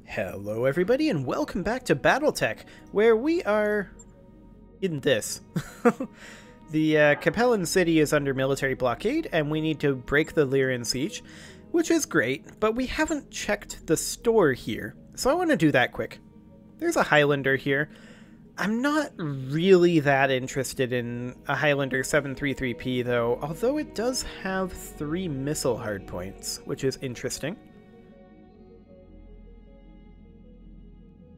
Hello everybody and welcome back to Battletech, where we are in this. The Capellan city is under military blockade and we need to break the Lyrian siege, which is great, but we haven't checked the store here, so I want to do that quick. There's a Highlander here. I'm not really that interested in a Highlander 733P though, although it does have 3 missile hardpoints, which is interesting.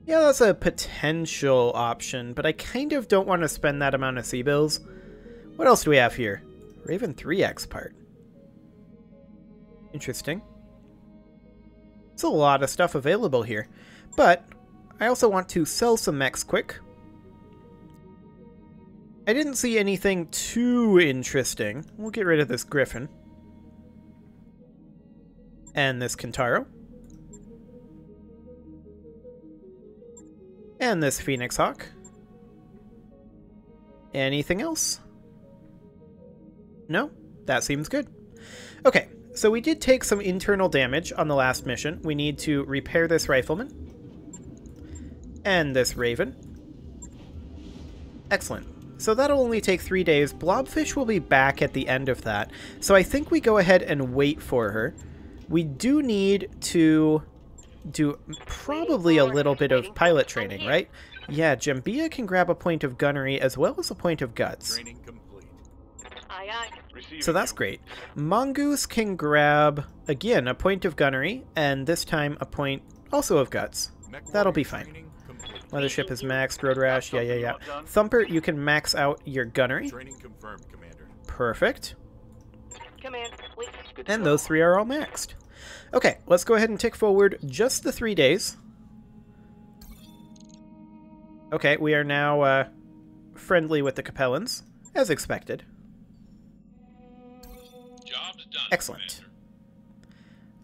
Yeah, that's a potential option, but I kind of don't want to spend that amount of C-bills. What else do we have here? Raven 3X part. Interesting. There's a lot of stuff available here, but I also want to sell some mechs quick. I didn't see anything too interesting. We'll get rid of this Griffin. And this Kintaro. And this Phoenix Hawk. Anything else? No? That seems good. Okay, so we did take some internal damage on the last mission. We need to repair this Rifleman. And this Raven. Excellent. So that'll only take 3 days. Blobfish will be back at the end of that. So I think we go ahead and wait for her. We do need to do probably a little bit of pilot training, right? Yeah, Jambia can grab a point of gunnery as well as a point of guts. So that's great. Mongoose can grab, again, a point of gunnery, and this time a point also of guts. That'll be fine. Mothership is maxed, Road Rash, yeah. Thumper, you can max out your gunnery. Perfect. And those 3 are all maxed. Okay, let's go ahead and tick forward just the 3 days. Okay, we are now friendly with the Capellans, as expected. Job's done. Excellent.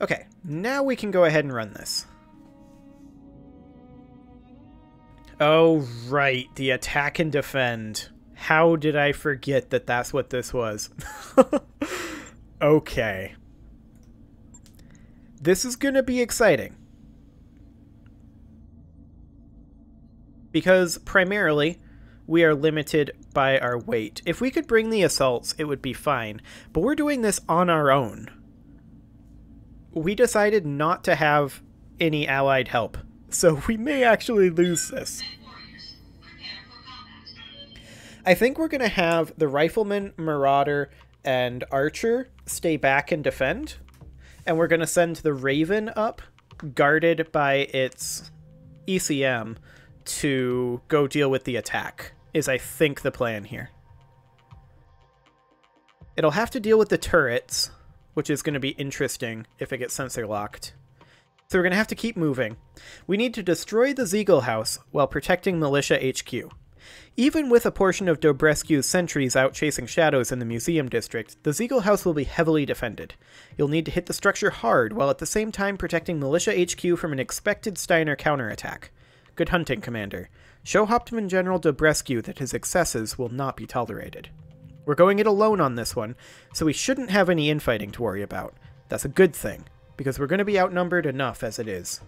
Okay, now we can go ahead and run this. Oh, right, the attack and defend. How did I forget that that's what this was? Okay. This is going to be exciting. Because, primarily, we are limited by our weight. If we could bring the assaults, it would be fine. But we're doing this on our own. We decided not to have any allied help. So we may actually lose this. I think we're going to have the Rifleman, Marauder, and Archer stay back and defend. And we're going to send the Raven up, guarded by its ECM, to go deal with the attack, is I think the plan here. It'll have to deal with the turrets, which is going to be interesting if it gets sensor locked. So we're going to have to keep moving. We need to destroy the Ziegel House while protecting Militia HQ. Even with a portion of Dobrescu's sentries out chasing shadows in the museum district, the Ziegel House will be heavily defended. You'll need to hit the structure hard, while at the same time protecting Militia HQ from an expected Steiner counterattack. Good hunting, Commander. Show Hauptmann General Dobrescu that his excesses will not be tolerated. We're going it alone on this one, so we shouldn't have any infighting to worry about. That's a good thing, because we're going to be outnumbered enough as it is.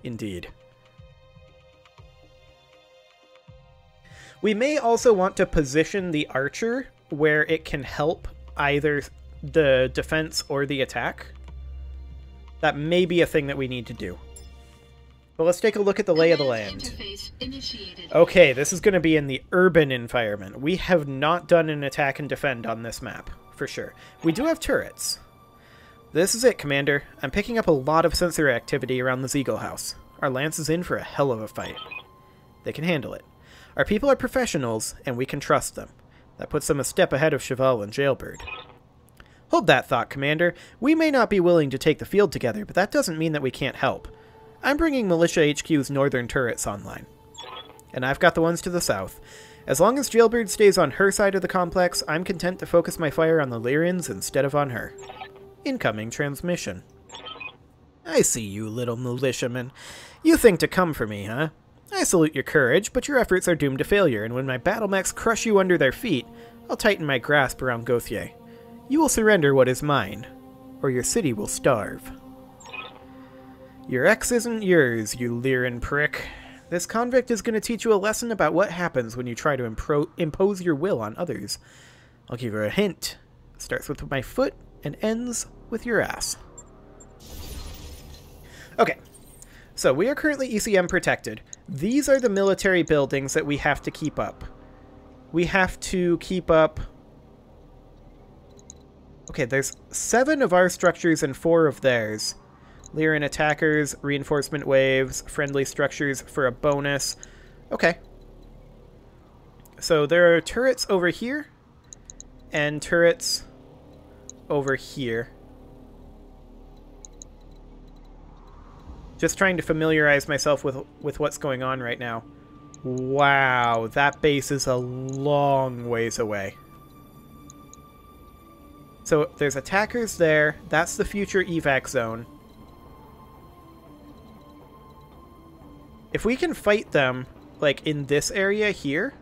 Indeed. We may also want to position the Archer where it can help either the defense or the attack. That may be a thing that we need to do. But let's take a look at the lay of the land. Okay, this is going to be in the urban environment. We have not done an attack and defend on this map, for sure. We do have turrets. This is it, Commander. I'm picking up a lot of sensor activity around the Ziegel House. Our Lance is in for a hell of a fight. They can handle it. Our people are professionals, and we can trust them. That puts them a step ahead of Cheval and Jailbird. Hold that thought, Commander. We may not be willing to take the field together, but that doesn't mean that we can't help. I'm bringing Militia HQ's northern turrets online. And I've got the ones to the south. As long as Jailbird stays on her side of the complex, I'm content to focus my fire on the Lyrians instead of on her. Incoming transmission. I see you, little militiaman. You think to come for me, huh? I salute your courage, but your efforts are doomed to failure, and when my battle mechs crush you under their feet, I'll tighten my grasp around Gauthier. You will surrender what is mine, or your city will starve. Your ex isn't yours, you Lyran prick. This convict is going to teach you a lesson about what happens when you try to impose your will on others. I'll give you a hint. It starts with my foot and ends with your ass. Okay, so we are currently ECM protected. These are the military buildings that we have to keep up. We have to keep up... Okay, there's 7 of our structures and 4 of theirs. Lyran attackers, reinforcement waves, friendly structures for a bonus. Okay. So there are turrets over here, and turrets over here. Just trying to familiarize myself with what's going on right now. Wow, that base is a long ways away. So there's attackers there. That's the future evac zone. If we can fight them, like, in this area here,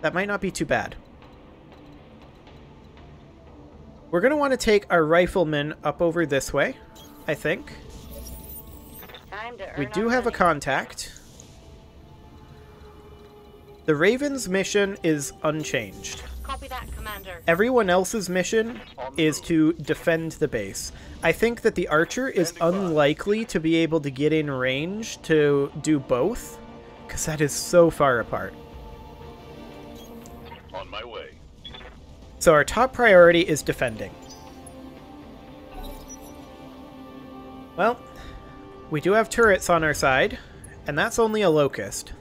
that might not be too bad. We're going to want to take our riflemen up over this way, I think. We do have a contact. The Raven's mission is unchanged. Copy that, Commander. Everyone else's mission is to defend the base. I think that the Archer is unlikely to be able to get in range to do both, because that is so far apart. On my way. So our top priority is defending. Well, we do have turrets on our side, and that's only a Locust.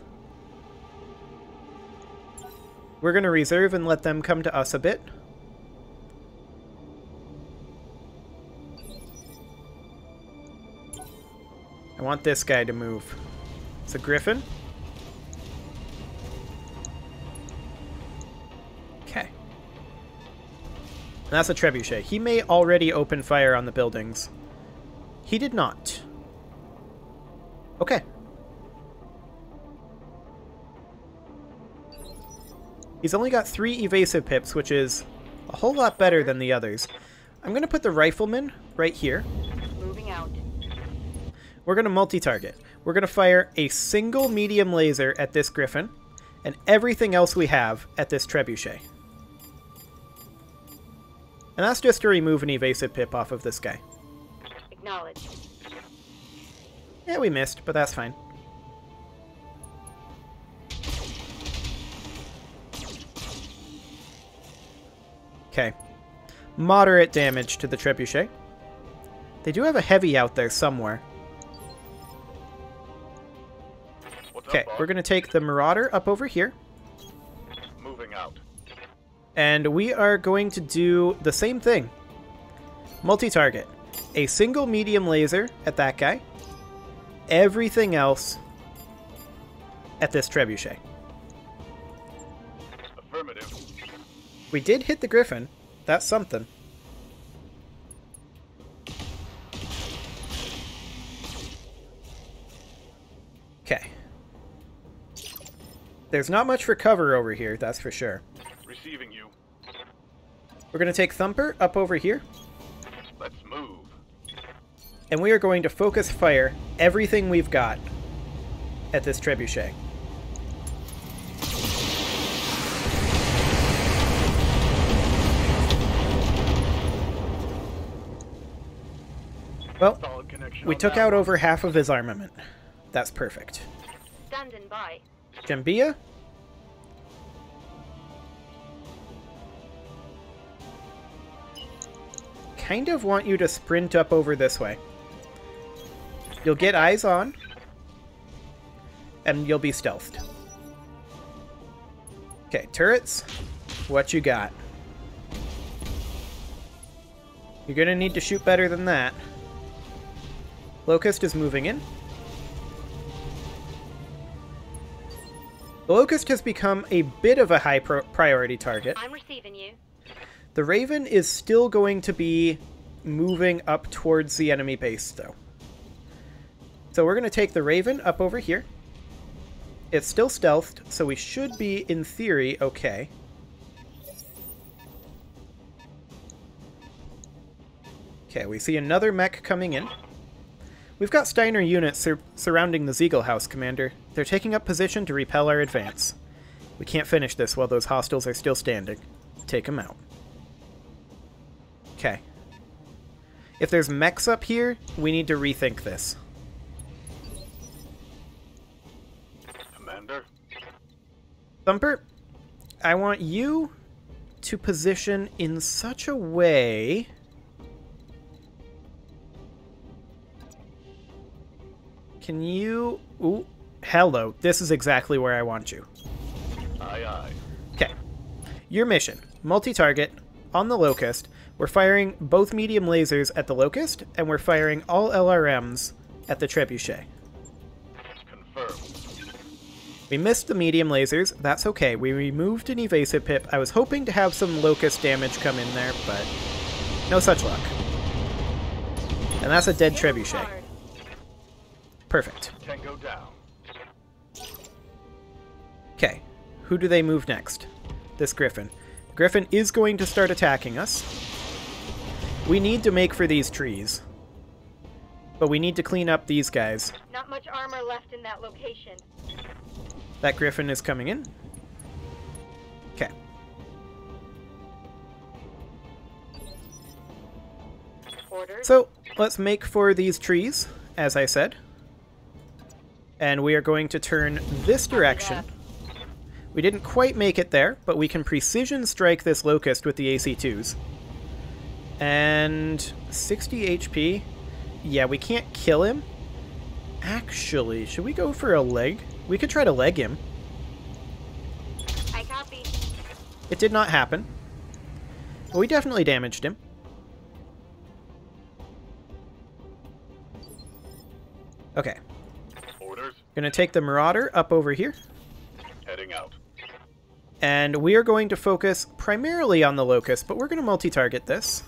We're going to reserve and let them come to us a bit. I want this guy to move. It's a Griffin. Okay. And that's a Trebuchet. He may already open fire on the buildings. He did not. Okay. He's only got 3 evasive pips, which is a whole lot better than the others. I'm going to put the rifleman right here. Moving out. We're going to multi-target. We're going to fire a single medium laser at this Griffin, and everything else we have at this Trebuchet. And that's just to remove an evasive pip off of this guy. Acknowledged. Yeah, we missed, but that's fine. Okay. Moderate damage to the Trebuchet. They do have a heavy out there somewhere. Okay, we're going to take the Marauder up over here. Moving out. And we are going to do the same thing. Multi-target. A single medium laser at that guy. Everything else at this Trebuchet. Affirmative. We did hit the Griffin. That's something. Okay. There's not much for cover over here, that's for sure. Receiving you. We're going to take Thumper up over here. Let's move. And we are going to focus fire everything we've got at this Trebuchet. Well, we took out over half of his armament. That's perfect. Standing by. Jambia? Kind of want you to sprint up over this way. You'll get eyes on, and you'll be stealthed. Okay, turrets, what you got? You're gonna need to shoot better than that. Locust is moving in. The Locust has become a bit of a high priority target. I'm receiving you. The Raven is still going to be moving up towards the enemy base, though. So we're going to take the Raven up over here. It's still stealthed, so we should be, in theory, okay. Okay, we see another mech coming in. We've got Steiner units surrounding the Ziegel house, Commander. They're taking up position to repel our advance. We can't finish this while those hostiles are still standing. Take them out. Okay. If there's mechs up here, we need to rethink this. Commander? Thumper, I want you to position in such a way... Can you... Ooh, hello. This is exactly where I want you. Aye, aye. Okay. Your mission. Multi-target. On the Locust. We're firing both medium lasers at the Locust, and we're firing all LRMs at the Trebuchet. Confirmed. We missed the medium lasers. That's okay. We removed an evasive pip. I was hoping to have some Locust damage come in there, but no such luck. And that's a dead Trebuchet. Perfect. Tango down. Okay. Who do they move next? This Griffin. Griffin is going to start attacking us. We need to make for these trees. But we need to clean up these guys. Not much armor left in that location. That Griffin is coming in. Okay. Orders. So, let's make for these trees, as I said. And we are going to turn this direction. We didn't quite make it there, but we can precision strike this Locust with the AC-2s. And 60 HP. Yeah, we can't kill him. Actually, should we go for a leg? We could try to leg him. I copy. It did not happen. But we definitely damaged him. Okay. Orders. Gonna take the Marauder up over here. Heading out. And we are going to focus primarily on the Locust, but we're going to multi-target this.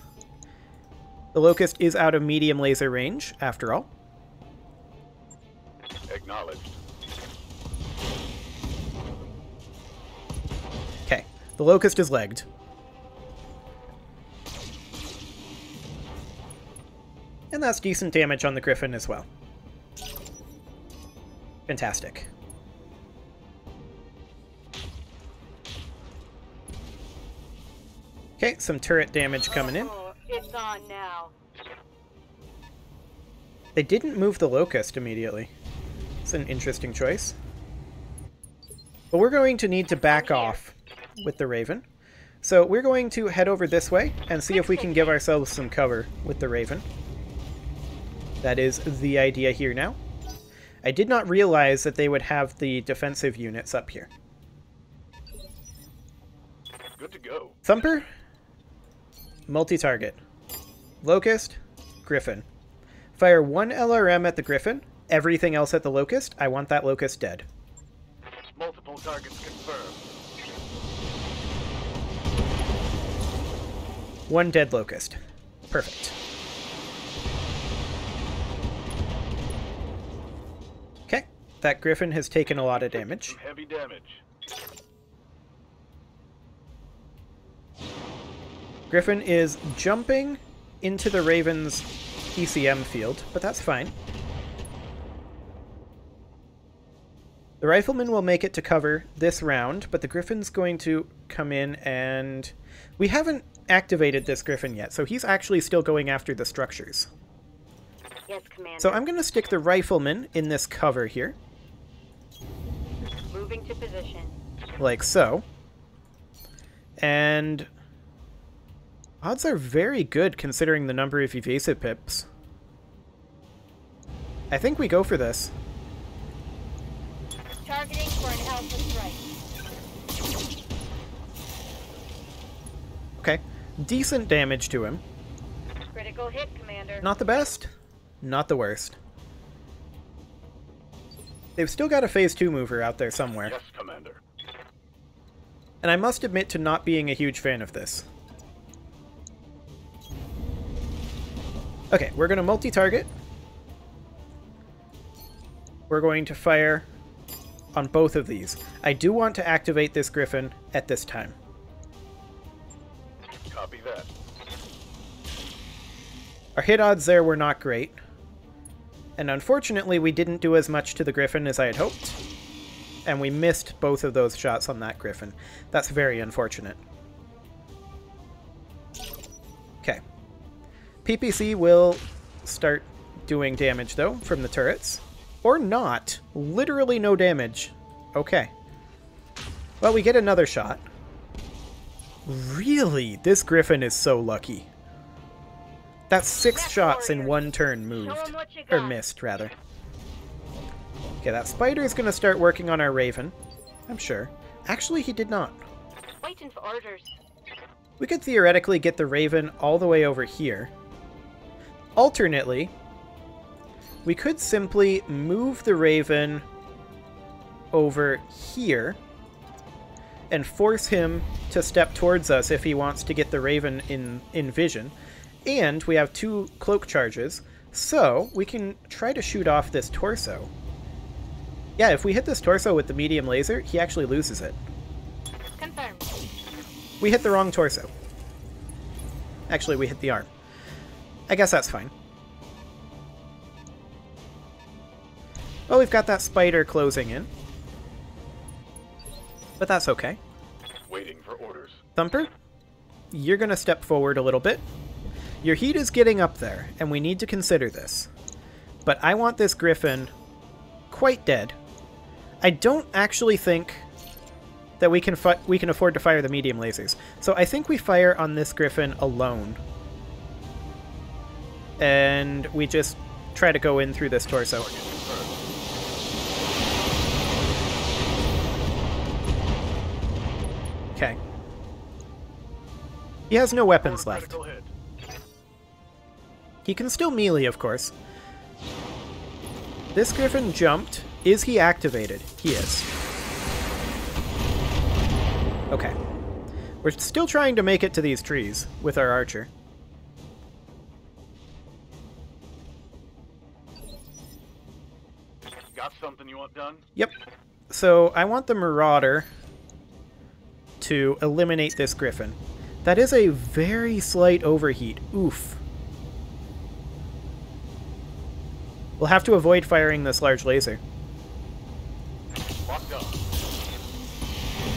The Locust is out of medium laser range, after all. Acknowledged. Okay, the Locust is legged. And that's decent damage on the Griffin as well. Fantastic. Okay, some turret damage coming in. Oh, it's on now. They didn't move the Locust immediately. It's an interesting choice. But we're going to need to back off with the Raven. So we're going to head over this way and see if we can give ourselves some cover with the Raven. That is the idea here now. I did not realize that they would have the defensive units up here. Good to go. Thumper, multi-target. Locust, Griffin. Fire one LRM at the Griffin, everything else at the Locust. I want that Locust dead. Multiple targets confirmed. One dead Locust. Perfect. Okay, that Griffin has taken a lot of damage. Some heavy damage. Griffin is jumping into the Raven's ECM field, but that's fine. The Rifleman will make it to cover this round, but the Griffin's going to come in and... We haven't activated this Griffin yet, so he's actually still going after the structures. Yes, Commander. So I'm going to stick the Rifleman in this cover here, Moving to position. like so. And odds are very good considering the number of evasive pips. I think we go for this. Targeting for an alpha strike. Okay, decent damage to him. Critical hit, Commander. Not the best, not the worst. They've still got a Phase 2 mover out there somewhere. Yes, Commander. And I must admit to not being a huge fan of this. Okay, we're going to multi-target. We're going to fire on both of these. I do want to activate this Griffin at this time. Copy that. Our hit odds there were not great. And unfortunately, we didn't do as much to the Griffin as I had hoped. And we missed both of those shots on that Griffin. That's very unfortunate. Okay. PPC will start doing damage, though, from the turrets. Or not. Literally no damage. Okay. Well, we get another shot. Really? This Griffin is so lucky. That's 6 shots in one turn moved. Or missed, rather. Okay, that spider is going to start working on our Raven. I'm sure. Actually, he did not. Waiting for orders. We could theoretically get the Raven all the way over here. Alternately, we could simply move the Raven over here and force him to step towards us if he wants to get the Raven in vision. And we have 2 cloak charges, so we can try to shoot off this torso. Yeah, if we hit this torso with the medium laser, he actually loses it. Confirmed. We hit the wrong torso. Actually, we hit the arm. I guess that's fine. Well, we've got that spider closing in. But that's okay. Waiting for orders. Thumper, you're going to step forward a little bit. Your heat is getting up there, and we need to consider this. But I want this Griffin quite dead. I don't actually think that we can afford to fire the medium lasers. So I think we fire on this Griffin alone. And we just try to go in through this torso. Okay. He has no weapons left. Critical hit. He can still melee, of course. This Griffin jumped. Is he activated? He is. Okay. We're still trying to make it to these trees with our archer. Got something you want done? Yep. So I want the Marauder to eliminate this Griffin. That is a very slight overheat. Oof. We'll have to avoid firing this large laser. Locked on.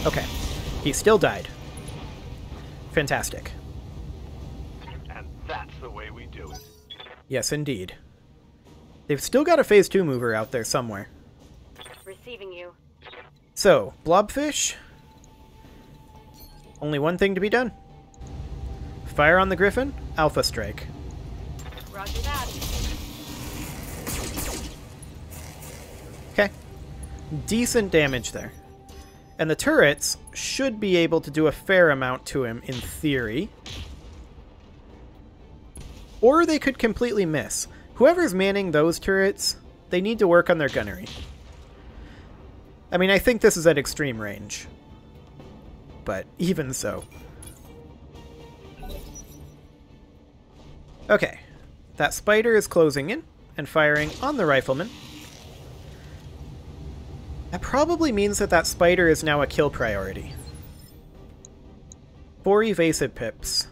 Okay. He still died. Fantastic. And that's the way we do it. Yes, indeed. They've still got a Phase 2 mover out there somewhere. Receiving you. So, Blobfish. Only one thing to be done. Fire on the Griffin, Alpha Strike. Roger that. Okay. Decent damage there. And the turrets should be able to do a fair amount to him, in theory. Or they could completely miss. Whoever's manning those turrets, they need to work on their gunnery. I mean, I think this is at extreme range. But even so. Okay. That spider is closing in and firing on the rifleman. That probably means that that spider is now a kill priority. 4 evasive pips.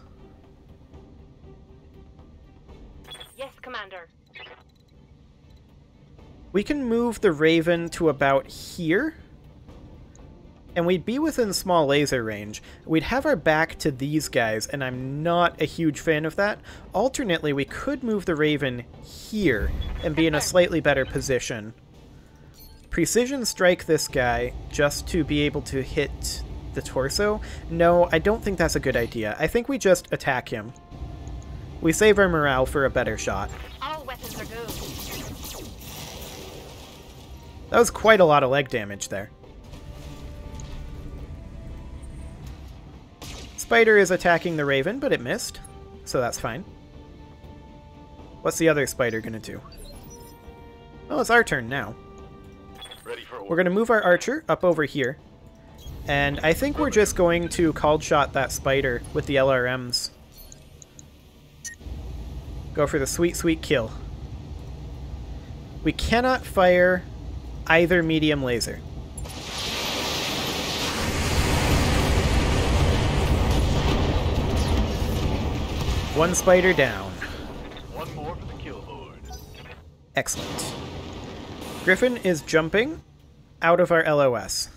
Yes, Commander. We can move the Raven to about here. And we'd be within small laser range. We'd have our back to these guys, and I'm not a huge fan of that. Alternately, we could move the Raven here and be in a slightly better position. Precision strike this guy just to be able to hit the torso? No, I don't think that's a good idea. I think we just attack him. We save our morale for a better shot. All weapons are good. That was quite a lot of leg damage there. Spider is attacking the Raven, but it missed, so that's fine. What's the other spider gonna do? Oh, it's our turn now. Ready for We're gonna move our archer up over here, and I think we're just going to called shot that spider with the LRMs. Go for the sweet, sweet kill. We cannot fire either medium laser. One spider down. One more for the kill board. Excellent. Griffin is jumping out of our LOS.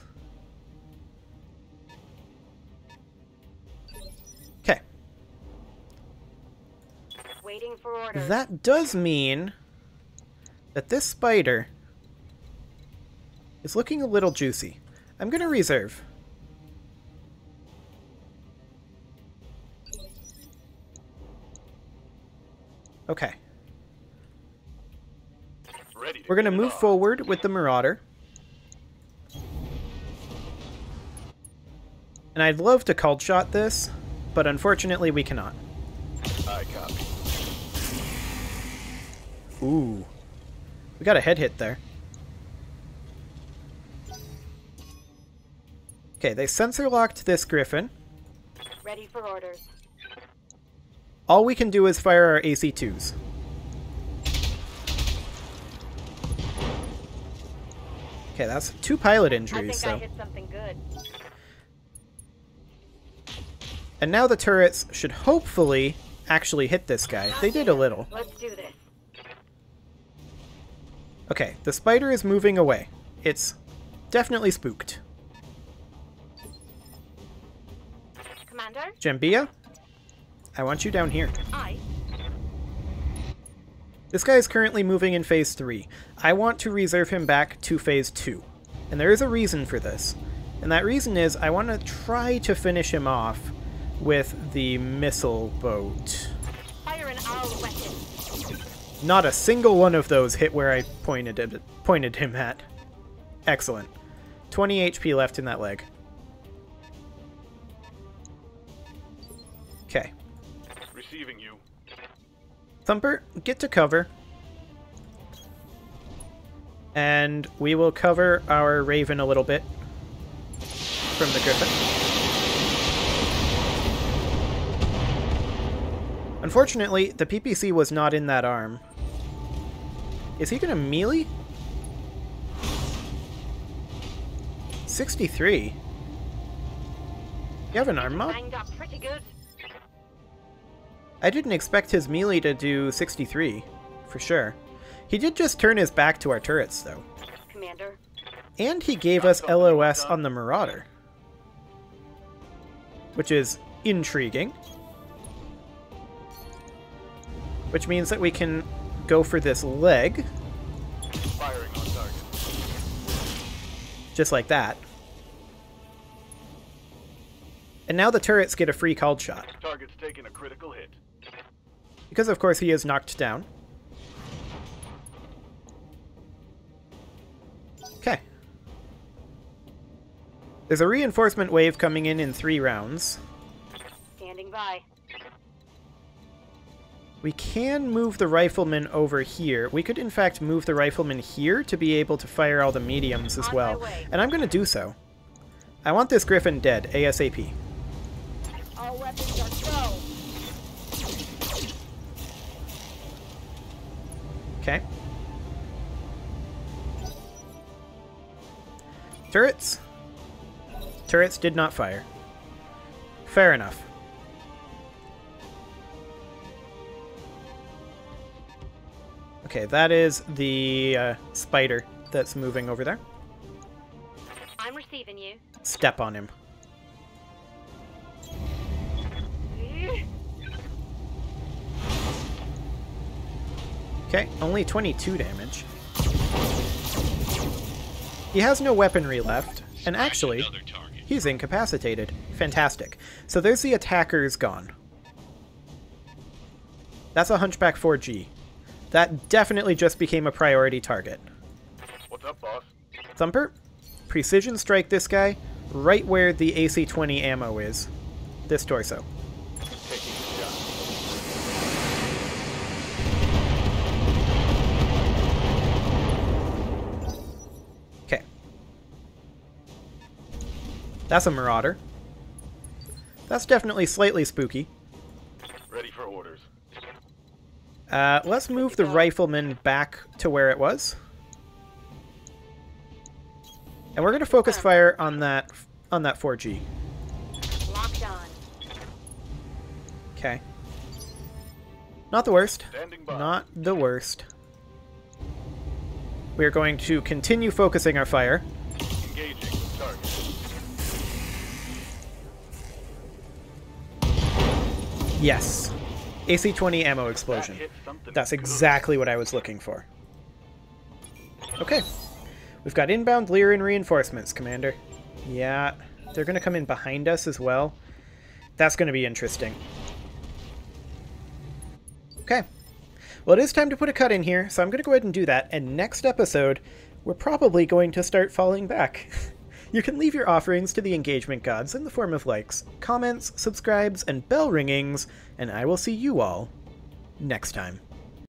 Okay. Waiting for orders. That does mean that this spider is looking a little juicy. I'm going to reserve. Okay. We're going to move forward with the Marauder. And I'd love to cold shot this, but unfortunately we cannot. I copy. Ooh. We got a head hit there. Okay, they sensor locked this Griffin. Ready for orders. All we can do is fire our AC-2s. Okay, that's 2 pilot I injuries, think I so... hit something good. And now the turrets should hopefully actually hit this guy. They did a little. Let's do this. Okay, the spider is moving away. It's definitely spooked. Commander? Jambia, I want you down here. Aye. This guy is currently moving in Phase 3. I want to reserve him back to Phase 2. And there is a reason for this. And that reason is I want to try to finish him off with the missile boat. Fire an owl weapon. Not a single one of those hit where I pointed him at. Excellent. 20 HP left in that leg. Okay. Receiving you. Thumper, get to cover. And we will cover our Raven a little bit from the Griffin. Unfortunately, the PPC was not in that arm. Is he going to melee? 63. You have an arm mod? Banged up pretty good. I didn't expect his melee to do 63, for sure. He did just turn his back to our turrets, though. Commander. And he gave us LOS on the Marauder. Which is intriguing. Which means that we can go for this leg. Firing on target. Just like that. And now the turrets get a free called shot. Target's taking a critical hit. Because of course he is knocked down. Okay. There's a reinforcement wave coming in 3 rounds. Standing by. We can move the rifleman over here. We could in fact move the rifleman here to be able to fire all the mediums as On well. my way. And I'm going to do so. I want this Griffin dead, ASAP. All weapons are go. Okay. Turrets? Turrets did not fire. Fair enough. Okay, that is the spider that's moving over there. I'm receiving you. Step on him. Okay, only 22 damage. He has no weaponry left, and actually, he's incapacitated. Fantastic. So there's the attackers gone. That's a Hunchback 4G. That definitely just became a priority target. What's up, boss? Thumper, precision strike this guy right where the AC-20 ammo is. This torso. Taking the shot. Okay. That's a Marauder. That's definitely slightly spooky. Ready for orders. Let's move the rifleman back to where it was. And we're going to focus fire on that 4G. Locked on. Okay. Not the worst. Standing by. Not the worst. We're going to continue focusing our fire. Engaging the target. Yes. AC-20 ammo explosion. That hit something That's good. exactly what I was looking for. Okay. We've got inbound Lyran reinforcements, Commander. Yeah, they're going to come in behind us as well. That's going to be interesting. Okay. Well, it is time to put a cut in here, so I'm going to go ahead and do that. And next episode, we're probably going to start falling back. You can leave your offerings to the engagement gods in the form of likes, comments, subscribes, and bell ringings, and I will see you all next time.